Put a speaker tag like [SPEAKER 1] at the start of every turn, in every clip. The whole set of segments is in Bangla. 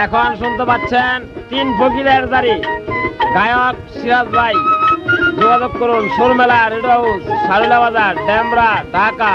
[SPEAKER 1] এখন শুনতে পাচ্ছেন তিন ফকিরের জারি গায়ক সিরাজ ভাই। যোগাযোগ করুন সুরমেলা রেডিও হাউস, সারুলা বাজার, ডেমরা, ঢাকা।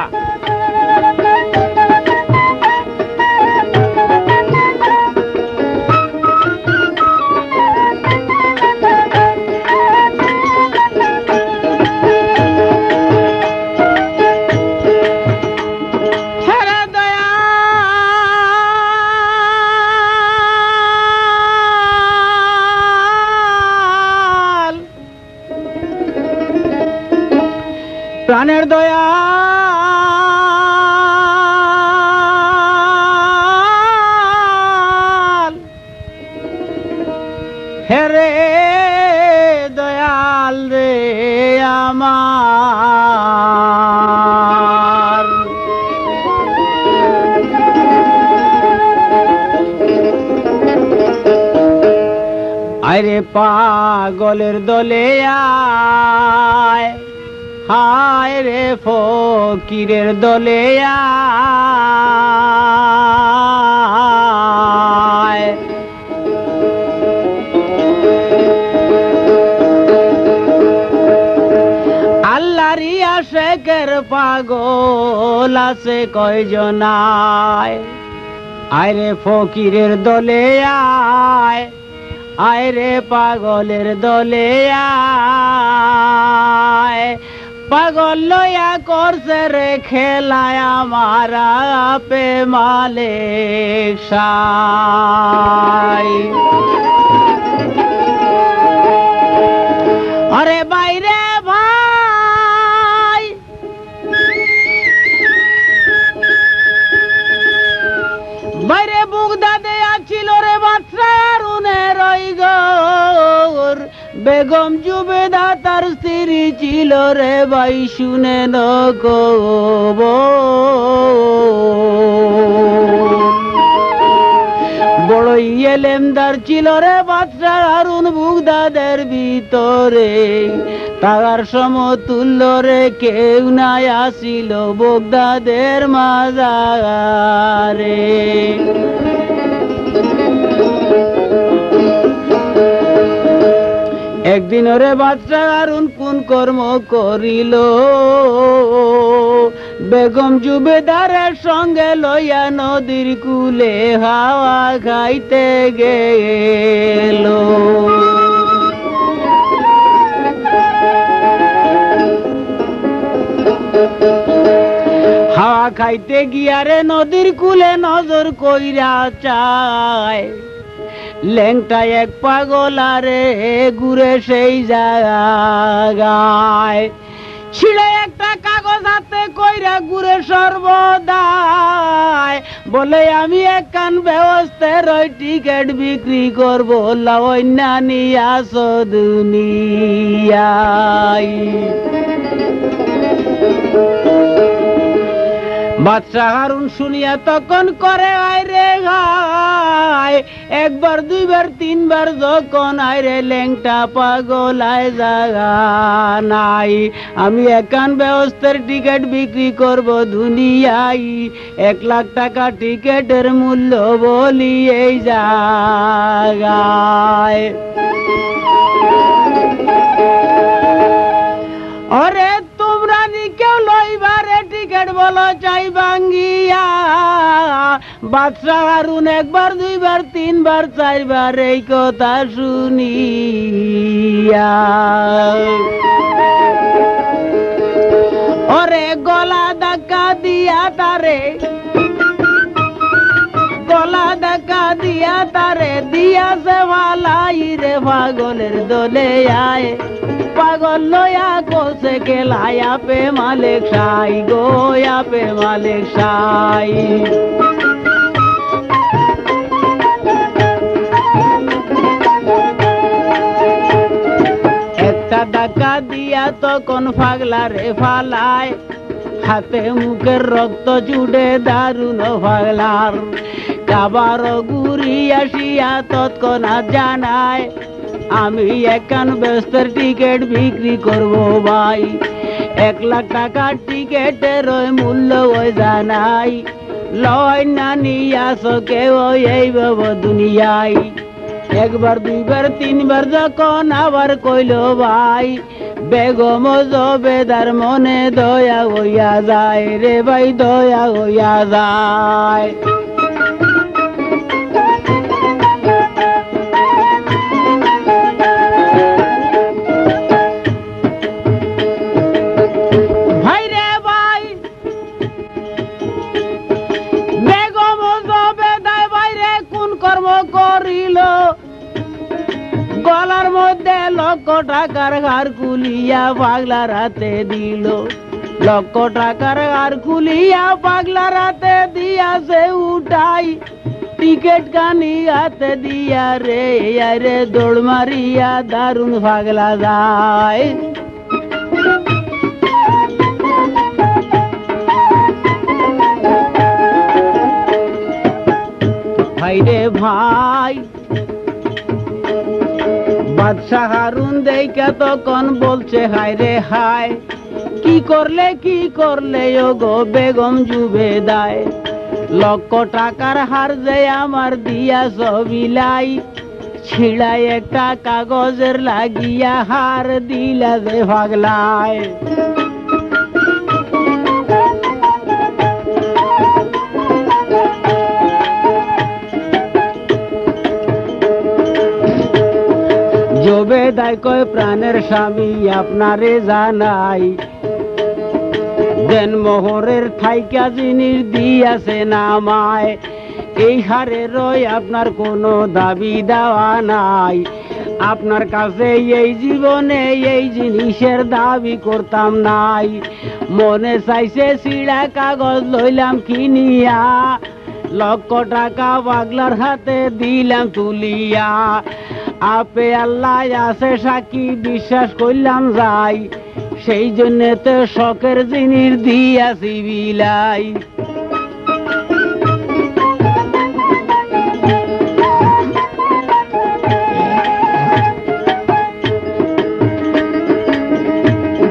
[SPEAKER 2] প্রাণের দয়াল হেরে দয়াল রে আমার আরে পাগলের দলে আয়, হায় রে ফকিরের দলে আয়। আল্লাহরি আশেকের পাগল আছে কয়জনায়, আয় রে ফকিরের দলে আয়, আয় রে পাগলের দলে আয়। পাগল লইয়া করছে রে খেলায় আমার আপে মালিক সাই। আরে বাইরে ভাই বাইরে বুগদা দেয়া ছিল রে বাচ্চার উনের ওই গর বেগম জুবেদা তার স্ত্রী ছিল রে ভাই শুনে নগব। বড়ই এলেমদার ছিল রে বাচ্চা হারুন বুগদাদের ভিতরে, তার সমতুল্য রে কেউ নাই আসিল বুগদাদের মাজারে। একদিন ওরে বাচ্চা হারুন কোন কর্ম করিল, বেগম জুবেদারের সঙ্গে লইয়া নদীর কূলে হাওয়া খাইতে গেল। হাওয়া খাইতে গিয়ারে নদীর কূলে নজর কইরা চায়, লেংটা এক পাগল আরে ঘুরে সেই জায়গায়। ছিঁড়ে একটা কাগজ হাতে কইরা ঘুরে সর্বদাই, বলে আমি একখান ব্যবস্থার ওই টিকিট বিক্রি করবো, লাবণ্যা নিয়ে আসো দুনিয়ায়। বাদশা হারুন শুনিয়া তখন করে আয় রে গায়, একবার দুইবার তিনবার যখন আয় রে লেংটা পাগল আয় জাগা নাই, আমি একান ব্যবস্থার টিকিট বিক্রি করব দুনিয়ায়, 1 লাখ টাকা টিকিটের মূল্য বলি এই জায়গায়। ওরে তোমরা নি কেউ লইবারে টিকিট বলো চাই ভাঙ্গিয়া, বাদশা হারুন একবার দুইবার তিনবার চারবার এই কথা শুনিয়া ওরে গলা ধাক্কা দিয়া তারে, গলা ধাক্কা দিয়া তারে দিয়াছে ভালাই রে পাগলের দলে আয়। পাগল লয়া কোসে খেলায় আপে মালিক সাই গো, আপে মালিক সাই। একটা ধাক্কা দিয়া তখন পাগলা রে ফালায়, হাতে মুখের রক্ত জুড়ে দারুণ পাগলার। কাবার গুড়ি আসিয়া তৎক্ষণাৎ জানায়, আমি একখান ব্যস্তের টিকিট বিক্রি করব ভাই, 1 লাখ টাকার টিকিটের ওই মূল্য ওই জানাই। লয় না নিয়াছ কেউ এই বাব দুনিয়ায় একবার দুইবার তিনবার যখন আবার কইল ভাই বেগম জবেদার মনে দয়া হইয়া যায় রে ভাই দয়া হইয়া যায় ভাই রে ভাই বেগম জবেদার বাইরে কোন কর্ম করিল গলার মধ্যে লক্ষ টাকার হার খুলিয়া পাগলার হাতে দিল লক্ষ টাকার হার খুলিয়া পাগলার হাতে দিয়াছে উঠাই টিকেট কানি হাতে দিয়া রে আরে দৌড় মারিয়া দারুণ পাগলা যায় ভাই রে ভাই বাদশাহ হারুন দেখা তখন বলছে হায় রে হায় কি করলে ও গো বেগম জুবেদায় লক্ষ টাকার হার যে আমার দিয়া সবিলাই ছিড়াই একটা কাগজের লাগিয়া হার দিলা যে পাগলায় জবেদায় কয় প্রাণের স্বামী আপনারে জানাই দেন মোহরের থাইকা জিনিস দিয়াছে নামায় এই হারেরই আপনার কোনো দাবি দেওয়া নাই আপনার কাছে এই জীবনে এই জিনিসের দাবি করতাম নাই মনে চাইছে ছিঁড়া কাগজ লইলাম কিনিয়া লক্ষ টাকা পাগলার হাতে দিলাম তুলিয়া আপে আল্লাহ আছে সাক্ষী বিশ্বাস করলাম যাই সেই জন্য তো শখের জিনিস দিয়াছি বিলাই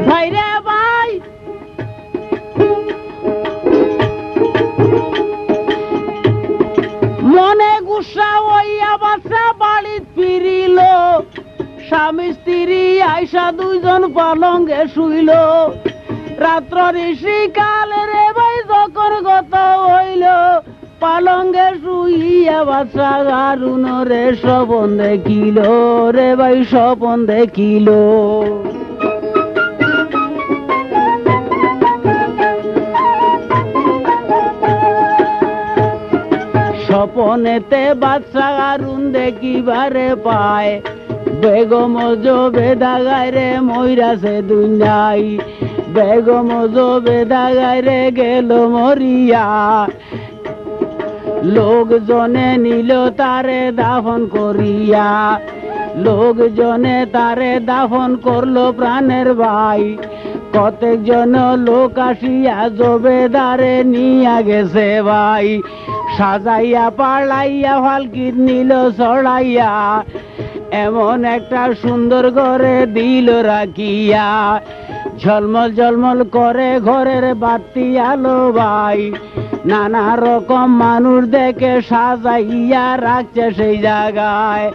[SPEAKER 2] ভাই রে ভাই মনে গুসা হইয়া বাচ্চা বাড়িত ফিরিল স্বামী স্ত্রী আইসা দুইজন পালঙ্গে শুইল রাত্র ঋষি কালে রে ভাই যখন গত হইল পালঙ্গে শুইয়া বাচ্চা হারুন রে স্বপন দেখিল রে ভাই স্বপন দেখিল স্বপনেতে বাচ্চা হারুন দেখিবারে পায় বেগম জবেদা গায়রে মইরাছে দুনিয়ায় বেগম জবেদা গায়রে গেল মরিয়া লোকজনে নিল তারে দাফন করিয়া লোকজনে তারে দাফন করলো প্রাণের ভাই কতক জন লোক আসিয়া জবেদারে নিয়া গেছে ভাই সাজাইয়া পাড়াইয়া ফালকির নিল চড়াইয়া এমন একটা সুন্দর ঘরে দিল রাখিয়া ঝলমল ঝলমল করে ঘরের বাতি আলো ভাই নানা রকম মানুষ দেখে সাজাইয়া রাখছে সেই জায়গায়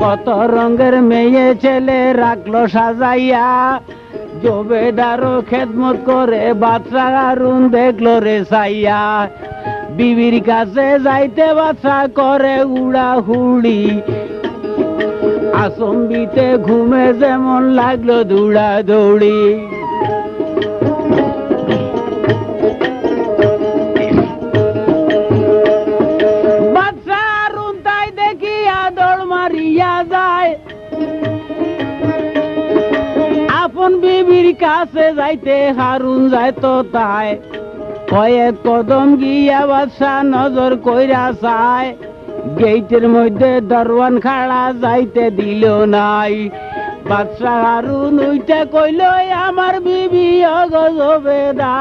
[SPEAKER 2] কত রঙের মেয়ে ছেলে রাখলো সাজাইয়া জবেদারও খেদমত করে বাচ্চা হারুন দেখলো রে সাইয়া বিবির কাছে যাইতে বাচ্চা করে উড়া হুড়ি আসম্বিতে ঘুমে যেমন লাগলো দৌড়া দৌড়ি বাচ্চা হারুন তাই দেখিয়া দৌড় মারিয়া যায় আপন বিবির কাছে যাইতে হারুন যায় তো তাই কয়েক কদম গিয়া বাচ্চা নজর কইরা চায় গেটের মধ্যে দরওয়ান খাড়া যাইতে দিল নাই বাচ্চা হারুন উইটা কইল আমার বিবি অগজবেদা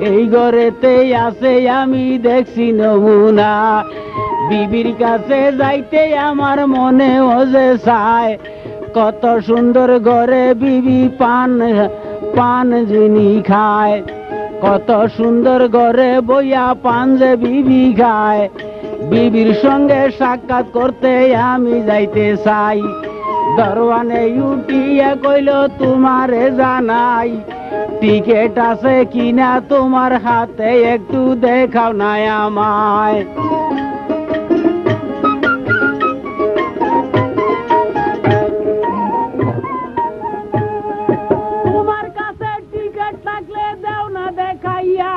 [SPEAKER 2] এই ঘরেতে আছে আমি দেখছি নমুনা বিবির কাছে যাইতে আমার মনে ওজে চায় কত সুন্দর ঘরে বিবি পান পান যিনি খায় কত সুন্দর ঘরে বইয়া পাঞ্জে বিবি খায়, বিবির সঙ্গে সাক্ষাৎ করতে আমি যাইতে চাই। দরওয়ানে উঠিয়া কইল তোমারে জানাই, টিকেট আছে কিনা তোমার হাতে একটু দেখাও না আমায়। তোমার কাছে টিকেট থাকলে দাও না দেখাইয়া,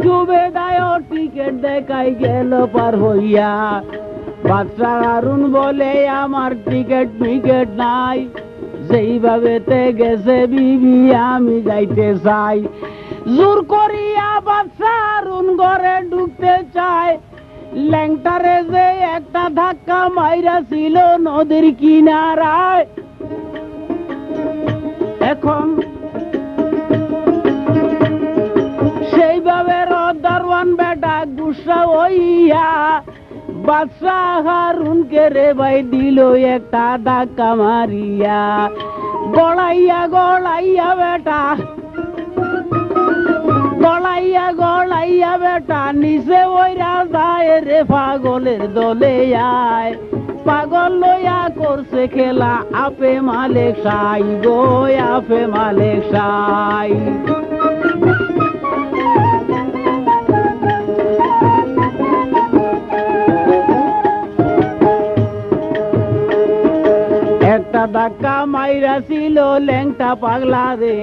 [SPEAKER 2] জুবেদায়ও টিকেট দেখাই গেল পার হইয়া। বাদশা হারুন বলে আমার টিকেট মিকেট নাই, যেইভাবেতে গেছে বিবি আমি যাইতে চাই। জোর করিয়া বাদশা হারুন ঘরে ঢুকতে চায়, ল্যাংটারে যে একটা ধাক্কা মাইরা ছিল নদীর কিনারায়। এখন সেইভাবে দারওয়ান বেটা গুসা হইয়া বাদশা হারুনকে রে ভাই দিল একটা ধাক্কা মারিয়া। গড়াইয়া গড়াইয়া বেটা, গড়াইয়া গড়াইয়া বেটা নিচে ওইরা যায় রে পাগলের দলে আয়। পাগল লইয়া করছে খেলা আপে মালিক সাই গো আপে মালিক সাই। একটা ধাক্কা মাইরা ছিল ল্যাংটা পাগলা রে,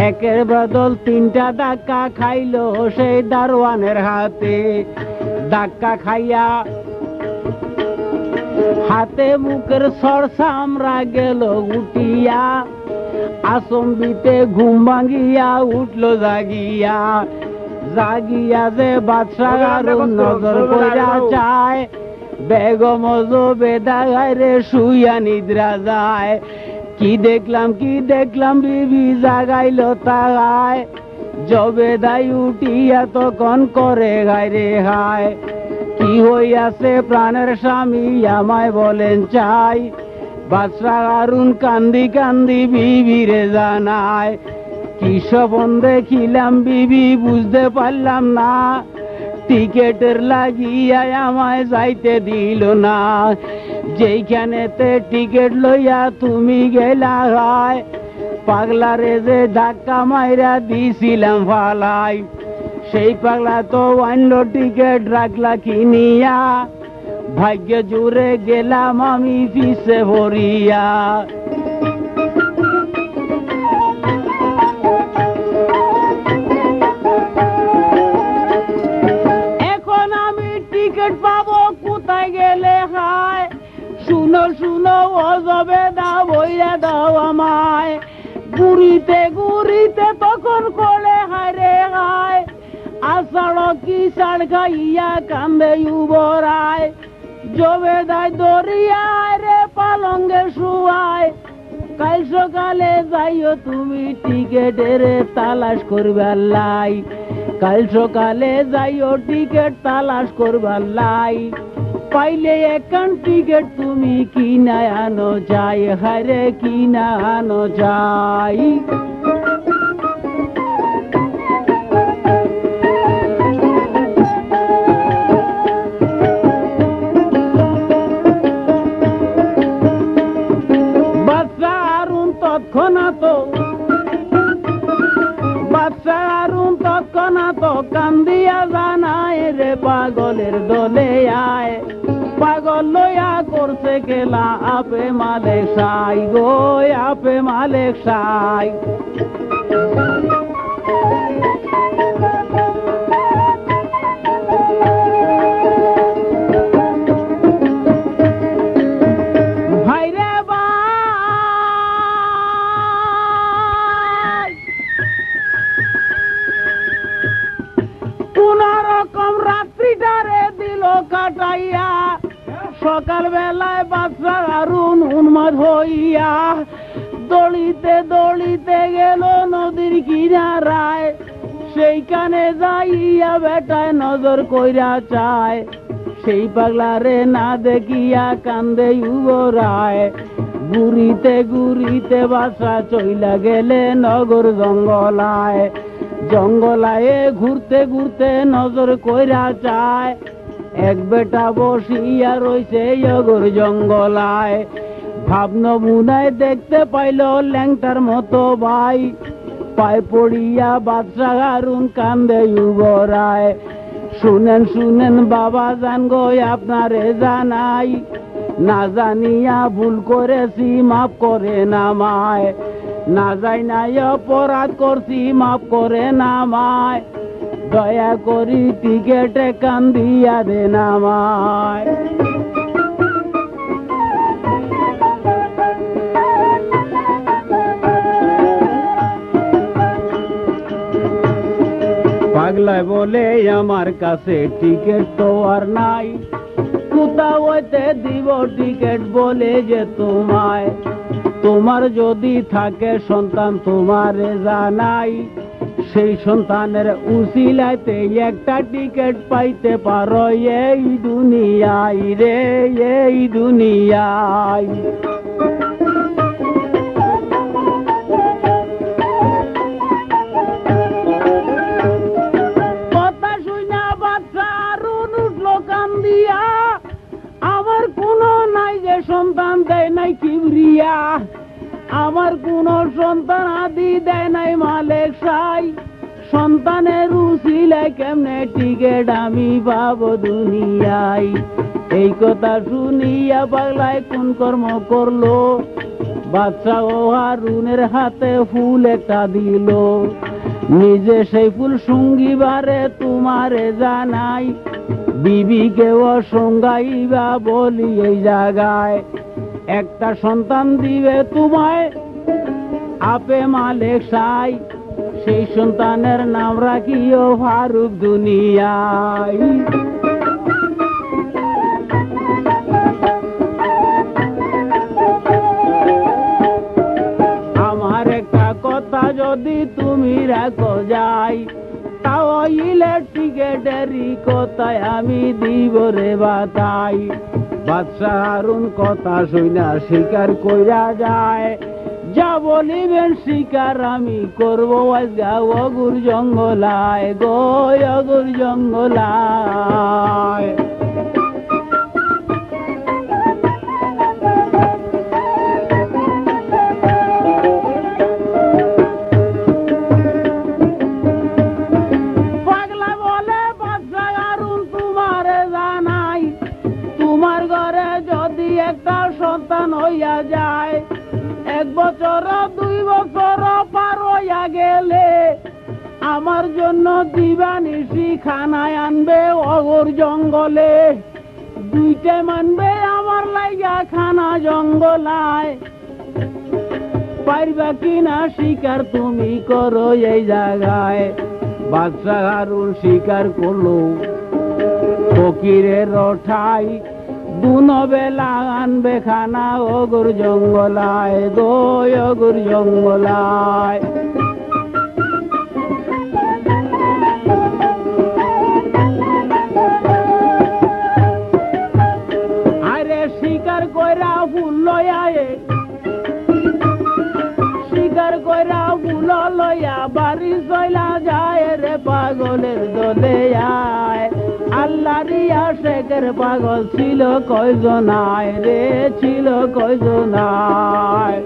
[SPEAKER 2] একের বদল তিনটা ধাক্কা খাইলো সেই দারোয়ানের হাতে। ধাক্কা খাইয়া হাতে মুখের সরসামরা গেল উঠিয়া, আসম্বিতে ঘুম ভাঙিয়া উঠলো জাগিয়া। জাগিয়া যে বাদশা হারুন নজর কইরা চায়, বেগম জুবেদা রে শুইয়া নিদ্রা যায়। কি দেখলাম বিবি জাগাইল তাগায়, জবেদাই উঠিয়া তখন করে গাইরে হায়। কি হইয়াছে প্রাণের স্বামী আমায় বলেন চাই, বাদশা হারুন কান্দি কান্দি বিবিরে জানায়। কি স্বপন দেখিলাম বিবি বুঝতে পারলাম না, টিকেটের লাগিয়া আমায় যাইতে দিল না। যেইখানেতে টিকেট লইয়া তুমি গেলা হয়, পাগলারে যে ধাক্কা মাইরা দিছিলাম ফালাই। সেই পাগলা তো অন্য টিকেট রাখলা কিনিয়া, ভাগ্য জুড়ে গেলাম আমি পিছে ভরিয়া। এখন আমি টিকেট পাবো কোথায় গেলে হায়, শুনো শুনো ও জবেদা বইরা দাও আমায়। ঘুরিতে ঘুরিতে তখন কোলে হায় হায়, আষাঢ় কি সার খাইয়া কান্দে উবরায়। জবেদায় দরিয়ায় রে পালঙ্গে শুয়ায়, কাল সকালে যাইও তুমি টিকেটের তালাশ করবার লাই। কাল সকালে যাইও টিকেট তালাশ করবার লাই। পাইলে একখান টিকেট তুমি কিনা আনো যাই, হারে কিনা আনো যাই। তৎক্ষণাৎ কান্দিয়া জানায় রে পাগলের দলে আয়। পাগল লইয়া করছে খেলা আপে মালিক সাই গো আপে মালিক সাই। কাটাইয়া সকাল বেলায় বাদশা হারুন উন্মাদ হইয়া দড়িতে দড়িতে গেল নদীর কিনারায়। সেইখানে যাইয়া বেটায় নজর কইরা চায়, সেই পাগলারে না দেখিয়া কান্দে উবরায়। ঘুরিতে ঘুরিতে বাসা চইলা গেলে নগর জঙ্গলায়। জঙ্গলায়ে ঘুরতে ঘুরতে নজর কইরা চায়, এক বেটা বসিয়া রইছে অগর জঙ্গলায়। ভাবন মুনায় দেখতে পাইল ল্যাংটার মতো ভাই, পায়ে পড়িয়া বাদশা হারুন কান্দে উবরায়। শুনেন শুনেন বাবা জান গো আপনারে জানাই, না জানিয়া ভুল করেছি মাফ করে নামায়, না যাই নাই অপরাধ করছি মাফ করে নামায়, দয়া করি টিকেটে কান দিয়া দে নামায়। পাগলায় বলে আমার কাছে টিকেট তো আর নাই, কোথাও হইতে দিব টিকেট বলে যে তোমায়। তোমার যদি থাকে সন্তান তোমারে জানাই, সেই সন্তানের উসিলাইতে একটা টিকেট পাইতে পারো এই দুনিয়ায় রে, এই দুনিয়ায়। কথা শুনা বাচ্চা হারুন উঠলো কান্দিয়া, আমার কোনো নাই যে সন্তান দেয় নাই কিবরিয়া, আমার কোন সন্তান আদি দেয় নাই মালিক সাই, সন্তানের উসিলায় কেমনে টিকেট আমি পাবো দুনিয়ায়। এই কথা শুনিয়া পাগলায় কোন কর্ম করলো, বাচ্চা ও হারুনের হাতে ফুল একটা দিল, নিজে সেই ফুল সঙ্গীবারে তোমারে জানাই, বিবিকে অসঙ্গাইবা বলি এই জায়গায়। একটা সন্তান দিবে তোমায় আপে মালিক সাই, সেই সন্তানের নাম রাখিও ফারুক দুনিয়ায়। আমার একটা কথা যদি তুমি রাখো যাই, তাও টিকেটেরই কথায় আমি দিব রে বাতাই। বাদশা হারুন কথা শুনা স্বীকার কইরা যায়, যা বলিবেন স্বীকার আমি করবো আজগা অগুর জঙ্গলায় গো, অগুর জঙ্গলায়। পাগলা বলে বাদশা হারুন তোমারে জানাই, তোমার ঘরে যদি একটা সন্তান হইয়া যায়, 1 বছর 2 বছর পার হইয়া গেলে আমার জন্য দিবানিশি খানায় আনবে অগর জঙ্গলে, 2টে মানবে আমার লাইগা খানা জঙ্গলায়। পারবা কিনা স্বীকার তুমি করো এই জায়গায়। বাদশা হারুন স্বীকার করলো, ফকিরের ঠাই দুনো বেলা আনবে খানা অগুর জঙ্গলায় গো, অগুর জঙ্গলায়। আরে শিকার কইরা ফুল লয়ায়ে, শিকার কইরা ফুল লয়া বাড়ি চইলা যায় রে পাগলের দলে আয়। আল্লাহ রিয়া শেখের পাগল ছিল কয়জনায় রে, ছিল কয়জনায়।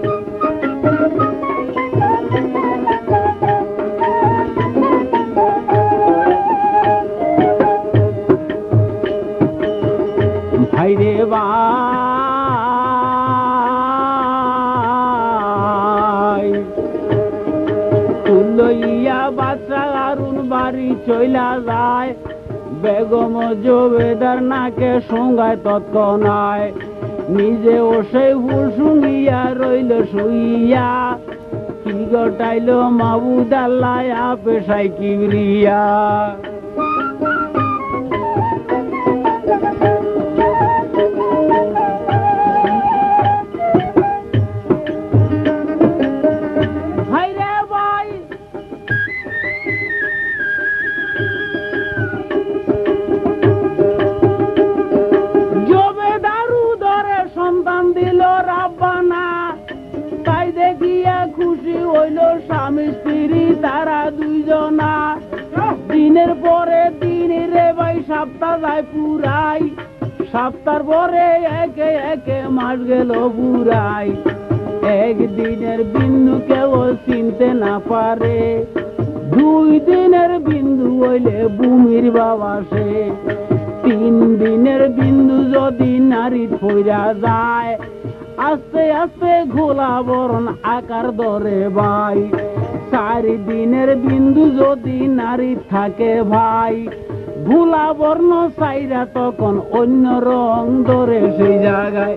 [SPEAKER 2] ভাইরে ভাই, লইয়া বাদশা হারুন বাড়ি চইলা যায়, বেগম জবেদার নাকে সঙ্গায় তৎক্ষণায়, নিজে ও সেই ফুল শুঙ্গিয়া রইল শুইয়া, কি গটাইল মাবুদ আল্লাহ পেশাই কিবরিয়া। খুশি হইল স্বামী স্ত্রী তারা দুইজনা, সপ্তাহ যায় পুরাই, সপ্তাহ পরে একে একে মাস গেল বুড়াই। একদিনের বিন্দু কেউ চিনতে না পারে, 2 দিনের বিন্দু হইলে ভূমির বাবা সে। 3 দিনের বিন্দু যদি নারী পইরা যায়, আস্তে আস্তে ঘোলা বরণ আকার ধরে ভাই। 4 দিনের বিন্দু যদি নারী থাকে ভাই, ভোলা বর্ণ চাইরা তখন অন্য রং ধরে সেই জায়গায়।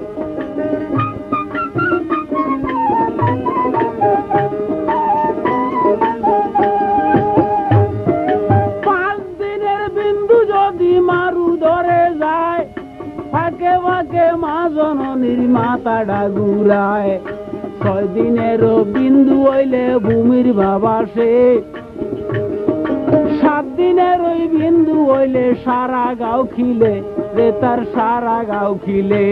[SPEAKER 2] 5 দিনের বিন্দু যদি মারু ধরে যায়, ফাঁকে ফাঁকে মা জননীর মাথাটা ঘুরায়। 6 দিনেরও বিন্দু হইলে ভূমির বাবা সে। 7 দিনের ওই বিন্দু হইলে সারা গাও খিলে রে, তার সারা গাও খিলে।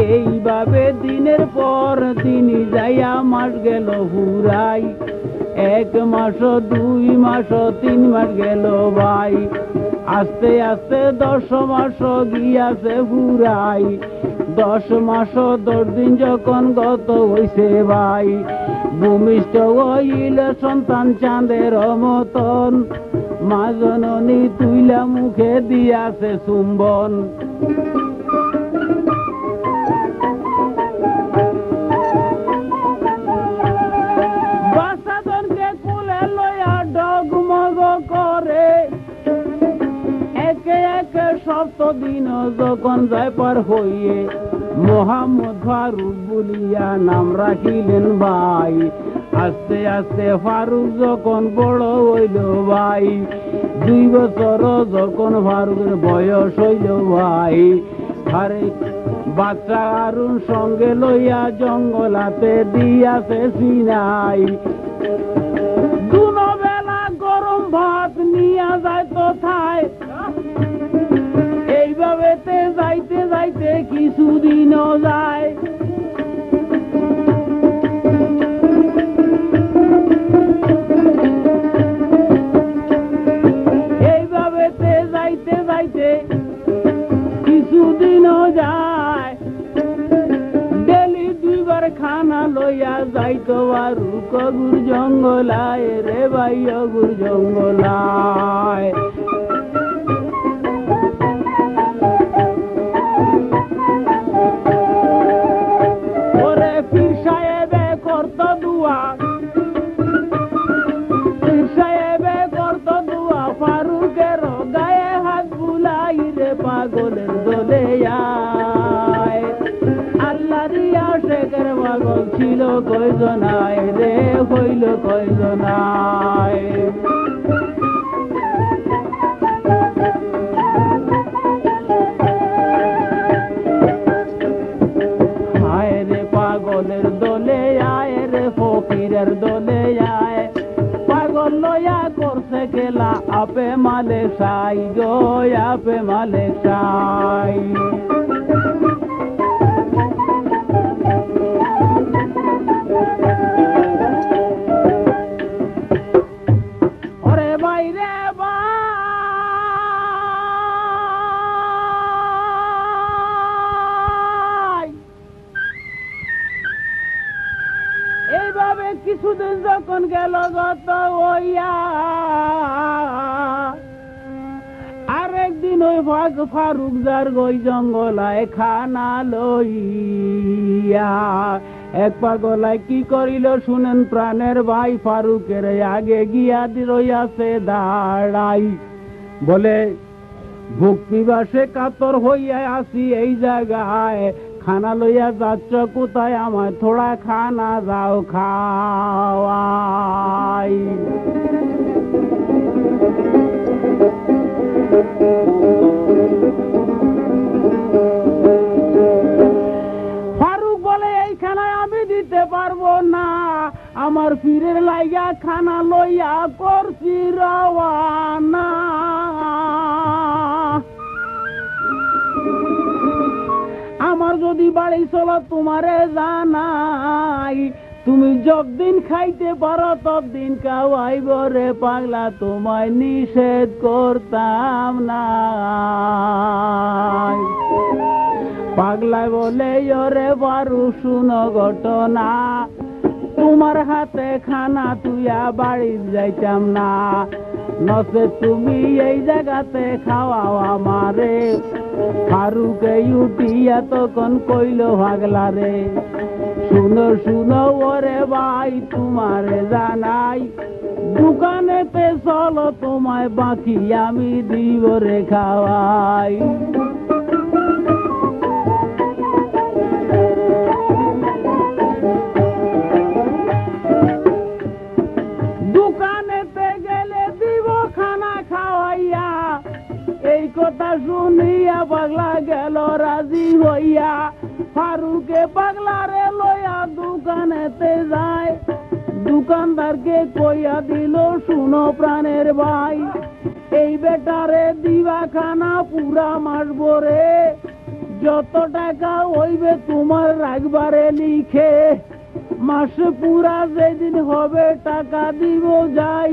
[SPEAKER 2] এইভাবে দিনের পর দিন যাইয়া মাস গেল ফুরাই। 1 মাস 2 মাস 3 মাস গেল ভাই, আস্তে আস্তে 10 মাস গিয়াছে ফুরাই। 10 মাস 10 দিন যখন গত হইছে ভাই, ভূমিষ্ঠ হইল সন্তান চাঁদের মতন। মা জননী তুইলা মুখে দিয়াছে চুম্বন। বাচ্চাদেরকে কোলে লইয়া ডগমগ করে, একে একে 7 দিন যখন যায় পার হইয়ে, মোহাম্মদ ফারুক বলিয়া নাম রাখিলেন ভাই। আস্তে আস্তে ফারুক যখন বড় হইল ভাই, 2 বছর যখন ফারুকের বয়স হইল ভাই, আরে বাচ্চা হারুন সঙ্গে লইয়া জঙ্গলাতে দিয়াছে সিনাই। 2 বেলা গরম ভাত নিয়া যায় তো থাই। এইভাবেতে যাইতে যাইতে কিছুদিনও যায়। এইভাবেতে যাইতে যাইতে কিছুদিনও যায়। ডেলি 2 বার খানা লইয়া যাইতো বারু কগুর জঙ্গলায় রে ভাই, অগুর জঙ্গলায়। ওরে পীর সাহেবে করত দুয়া, পীর সাহেবে করত দুয়া, ফারুকের গায়ে হাত বুলাই রে পাগলের দলে আয়। আল্লাহ রিয়া শেখের পাগল ছিল কয়জনায় রে, হইল কয়জনায়। আয় রে পাগলের দলে আয় রে ফকিরের দলে আয়। পাগল লয়া করছে খেলা আপে মালে সাই গো, আপে মালে সাই। ওরে ভাই রে ভাই, এইভাবে কিছুদিন যখন গেল গত হইয়া, আরেকদিন ওই ফারুক যার গই জঙ্গলায় খানা লইয়া, এক পাগলায় কি করিল শুনেন প্রাণের ভাই, ফারুকের আগে গিয়া রইয়াছে দাঁড়াই। বলে ভোগ পিপাসে কাতর হইয়া আসি এই জায়গায়, খানা লইয়া যাচ্ছ কোথায়, আমার থোড়া খানা যাও খাওয়াই। ফারুক বলে এই খানায় আমি দিতে পারবো না, আমার পীরের লাইগা খানা লইয়া করছি রওয়ানা। আমার যদি বাড়ি চলো তোমারে জানাই তুমি যতদিন খাইতে পারো ততদিন খাওয়াইব রে পাগলা তোমায় নিষেধ করতাম না পাগলায় বলে ওরে বারু শুনো ঘটনা তোমার হাতে খানা তুইয়া বাড়ি যাইতাম না নসে তুমি এই জায়গাতে খাওয়াও আমারে ফারুকে উঠিয়া তখন কইল পাগলা রে শুনো শুনো ওরে ভাই তোমারে জানাই দোকানেতে চলো তোমায় বাকি আমি দিব রে খাওয়াই দোকানেতে গেলে দিব খানা খাওয়াইয়া এই কথা শুনিয়া পাগলা গেল রাজি হইয়া ফারুকে পাগলা রে লইয়া দোকানেতে যায় দোকানদারকে কইয়া দিল শুনো প্রাণের ভাই এই বেটারে দিবা খানা পুরা মাস ভরে যত টাকা হইবে তোমার রাখবারে লিখে মাসে পুরা যেদিন হবে টাকা দিব যাই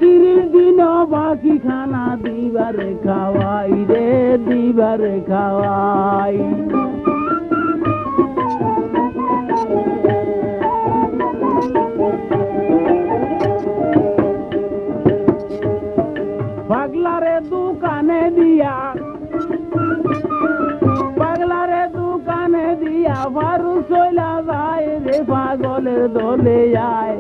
[SPEAKER 2] 30 দিন বাকি খানা দিবারে খাওয়াই রে দিবারে খাওয়াই পাগলারে দোকানে দিয়া ফারু চইলা যায় রে পাগলের দলে যায়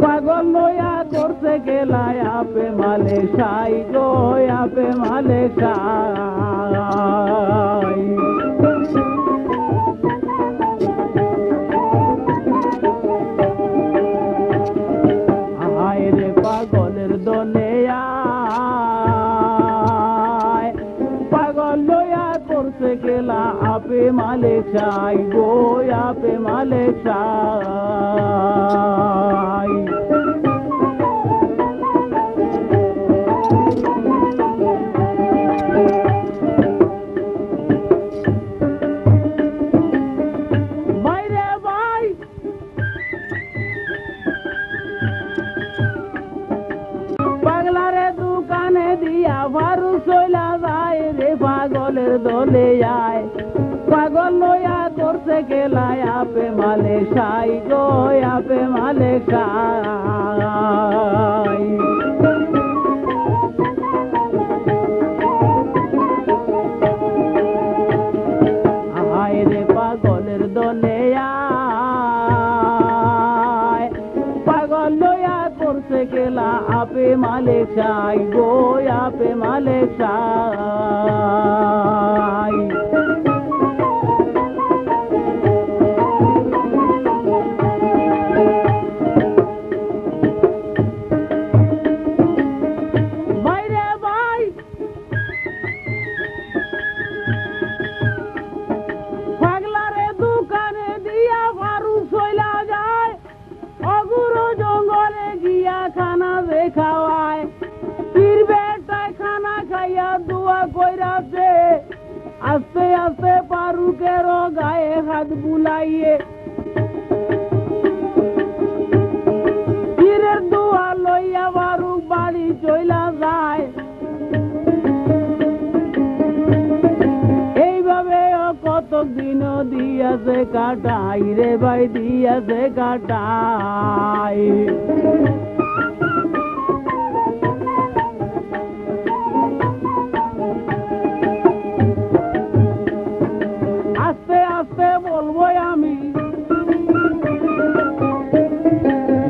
[SPEAKER 2] পাগল লইয়া করছে গেলায় আপে মালে সাই গো আপে মালে সাই আয় রে পাগলের দলে পাগল লইয়া করছে গেলা আপে মালে সাই গো আপে মালে সাই পাগলারে দোকানে দিয়া ফারু চইলা যায় রে পাগলের দলে যায় পাগল লইয়া করছে গেলায় আপে মালে সাই গো আপে মালে সাই আয় রে পাগলের দলে পাগল লইয়া করছে গেলা আপে মালে সাই গো আপে মালে সাই পাগলারে দোকানে দিয়া ফারু চইলা যায় অগুরো জঙ্গলে গিয়া খানা দেখাওয়ায় পীর বেটায় খানা খাইয়া দোয়া কইরাছে আস্তে আস্তে ফারুকের গায়ে হাত বুলাইয়ে পীরের দোয়া লইয়া ফারুক বাড়ি চইলা যায় এইভাবে কত দিন দিয়াছে কাটাই রে ভাই দিয়াছে কাটাই আস্তে আস্তে বলবো আমি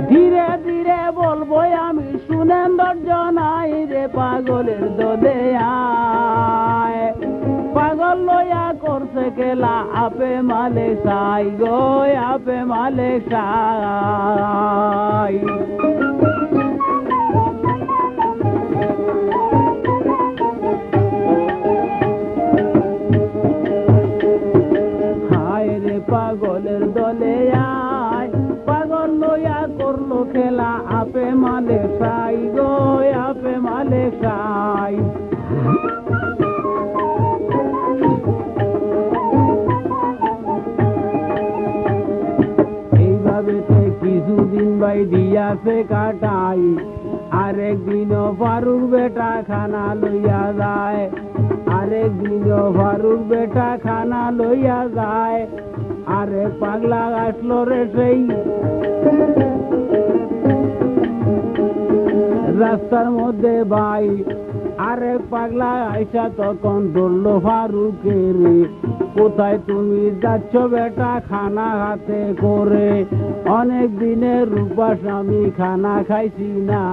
[SPEAKER 2] ধীরে ধীরে বলবো আমি শুনেন দর্জনাই রে পাগলের দলে আয় পাগল লইয়া করছে গেলা আপে মালে সাই গো আপে মালে সাই হায় রে পাগলের দলে আয় পাগল লইয়া করলো খেলা আপে মালে সাই গো আপে মালে সাই ভাই দিয়াছে কাটাই আরেক দিনও ফারুক বেটা খানা লইয়া যায় আরেক দিনও ফারুক বেটা খানা লইয়া যায় আরেক পাগলা আসলো রে সেই রাস্তার মধ্যে ভাই আরেক পাগলা আইসা তখন ধরলো ফারুকের কোথায় তুমি যাচ্ছ বেটা খানা হাতে করে অনেক দিনের রূপাস আমি খানা খাইছি না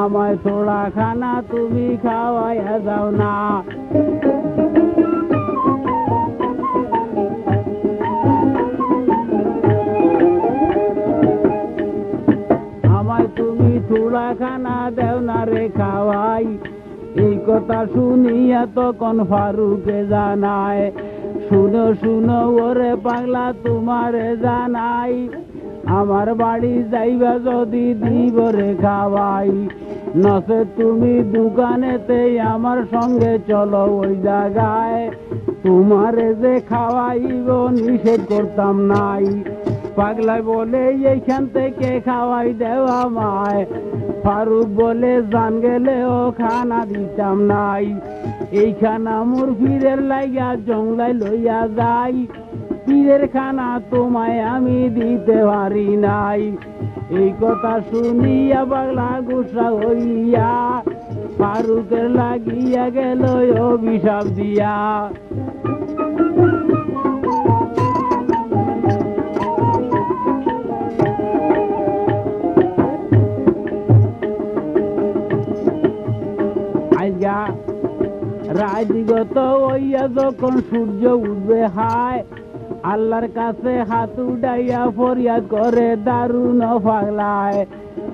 [SPEAKER 2] আমায় থোড়া খানা তুমি খাওয়াইয়া যাও না আমায় তুমি থোড়া খানা দেও না রে খাওয়াই এই কথা শুনিয়া তখন ফারুকে জানায় শুনো শুনো ওরে পাগলা তোমারে জানাই আমার বাড়ি যাইবা যদি দিব রে খাওয়াই নসে তুমি দোকানেতে আমার সঙ্গে চলো ওই জায়গায় তোমারে যে খাওয়াইব নিষেধ করতাম নাই পাগলা বলে এইখান থেকে খাওয়াই দেওয়া মায় ফারুক বলে জান গেলে ও খানা দিতাম নাই এই খানা মোর পীরের লাইয়া জংলাই লইয়া যাই পীরের খানা তোমায় আমি দিতে পারি নাই এই কথা শুনিয়া পাগলা গুসা হইয়া ফারুকের লাগিয়া গেল অভিশাপ দিয়া রাজগত হইয়া যখন সূর্য উঠবে হায় আল্লাহর কাছে হাত উঠাইয়া ফরিয়াদ করে দারুণ পাগলায়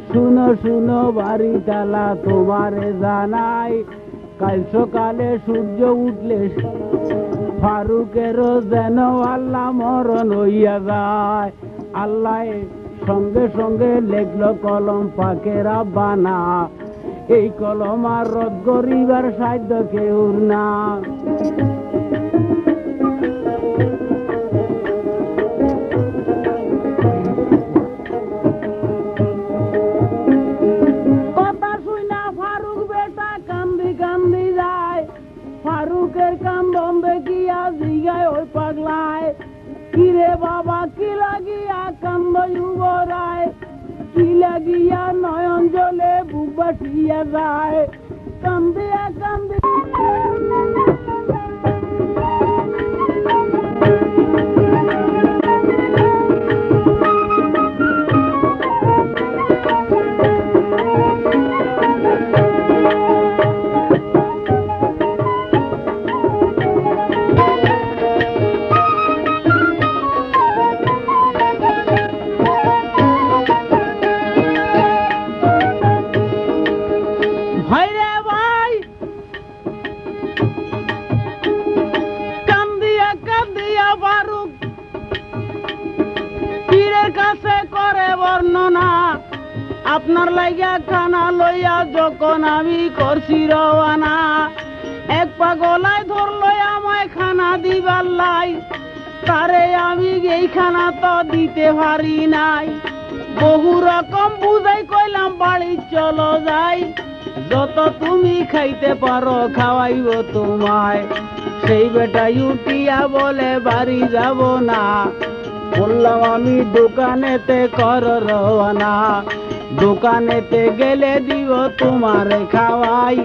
[SPEAKER 2] শুনো শুনো বাড়ি তালা তোমারে জানাই কাল সকালে সূর্য উঠলে ফারুকেরও যেন আল্লাহ মরণ হইয়া যায় আল্লাহ সঙ্গে সঙ্গে লেখলো কলম পাকের বানা এই কলম আর রদ গরিবার সাধ্য কেউ না কথা শুনা ফারুক বেটা কান্দি কান্দি যায় ফারুকের কান বন্ধে গিয়া জিগায় ওই পাগলায় কিরে বাবা কি লাগিয়া কান্দ যুবরায় কি লাগিয়া নয়ন জলে বুক বাসিয়া যায় কান্দিয়া কান্দি আপনার লাইগা খানা লইয়া যখন আমি করছি রওয়ানা এক পাগলায় ধরলো আমায় খানা দিবার লাই তারে আমি এই খানা তো দিতে পারি নাই বহু রকম বুঝাই কইলাম বাড়ি চলো যাই যত তুমি খাইতে পারো খাওয়াইব তোমায় সেই বেটা উঠিয়া বলে বাড়ি যাব না বললাম আমি দোকানেতে কর রওয়ানা দোকানেতে গেলে দিব তোমার খাওয়াই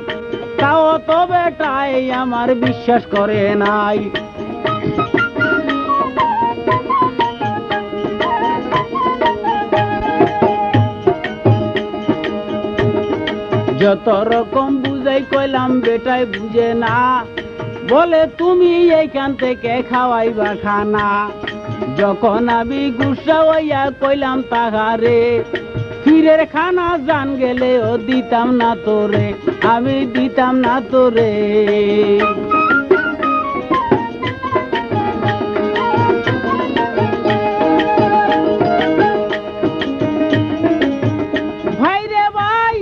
[SPEAKER 2] তাও তো বেটাই আমার বিশ্বাস করে নাই যত রকম বুঝাই কইলাম বেটাই বুঝে না বলে তুমি এইখান থেকে খাওয়াইবা খানা যখন আমি গুসা হইয়া কইলাম তাহারে পীরের খানা জান গেলে ও দিতাম না তোরে আমি দিতাম না তোরে ভাই রে ভাই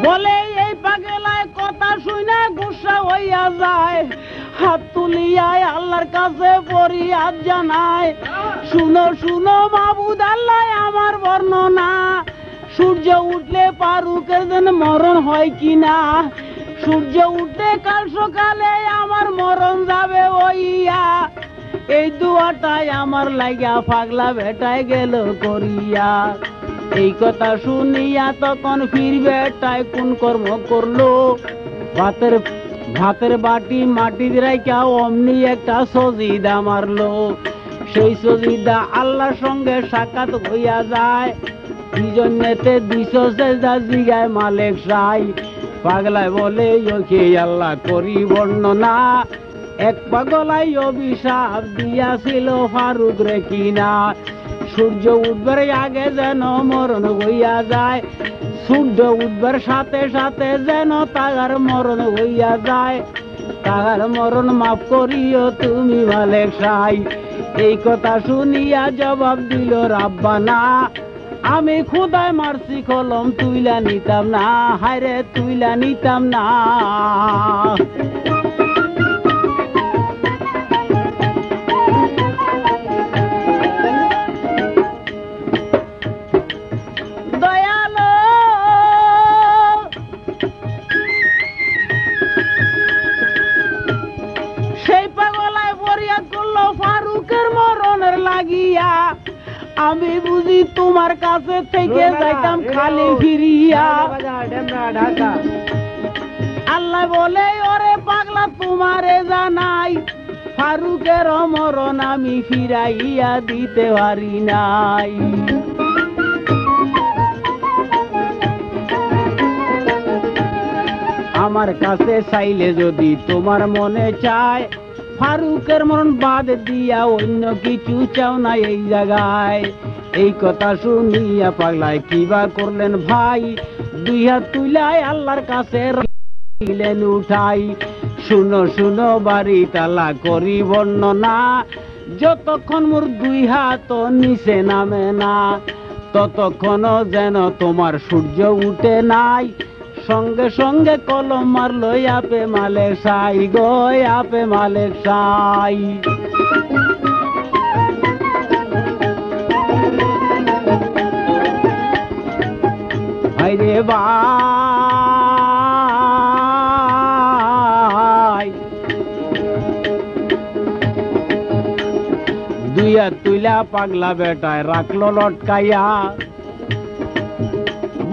[SPEAKER 2] বলে এই পাগলায় কথা শুনে গুসা হইয়া যায় হাত তুলিয়া ফরিয়াদ জানায়, শুনো শুনো মাবুদ আল্লাহ আমার বর্ণনা, সূর্য উঠলে ফারুকের যেন মরণ হয় কিনা, সূর্য উঠলে কাল সকালে আমার মরণ যাবে ওইয়া, এই দুয়াটাই আমার লাগিয়া পাগলা বেটায় গেল করিয়া। এই কথা শুনিয়া তখন ফির বেটায় কোন কর্ম করলো, ভাতের বাটি মাটি রাইখা অমনি একটা সজিদা মারলো, সেই সজিদা আল্লাহর সঙ্গে সাক্ষাৎ হইয়া যায়, দুইজনেতে 200 সেজদা জিগায় মালিক সাই, পাগলায় বলে ওকে আল্লাহ করি বর্ণনা, এক পাগলাই অভিশাপ দিয়াছিল ফারুক রে কিনা, সূর্য উঠবার আগে যেন মরণ হইয়া যায়, সূর্য উঠবার সাথে সাথে যেন তাহার মরণ হইয়া যায়, তাহার মরণ মাফ করিও তুমি মালিক সাই। এই কথা শুনিয়া জবাব দিল রাব্বানা, আমি খোদায় মারছি কলম তুইলা নিতাম না, হায়রে তুইলা নিতাম না। দয়ালো সেই পাগলায় ফরিয়াদ করলো ফারুকের মরণের লাগিয়া, আমি বুঝি তোমার কাছে থেকে যাইতাম খালি ফিরিয়া। আল্লাহ বলে ওরে পাগলা তোমারে জানাই, ফারুকের মরণ আমি ফিরাইয়া দিতে পারি নাই। আমার কাছে চাইলে যদি তোমার মনে চায়, ফারুকের মরণ বাদ দিয়া অন্য কিছু চাও না এই জায়গায়। এই কথা শুনিয়া পাগলায় কিবা করলেন ভাই, 2 হাত তুলায় আল্লাহর কাছে রাখিলেন উঠাই, শুনো শুনো বাড়ি তালা করি বর্ণনা, যতক্ষণ মোর 2 হাত নিচে নামে না, ততক্ষণও যেন তোমার সূর্য উঠে নাই, সঙ্গে সঙ্গে কলম মারলো আপে মালিক সাই গো, আপে মালিক সাই। হায়রে ভাই 2 হাত তুইলা পাগলা বেটায় রাখলো লটকাইয়া,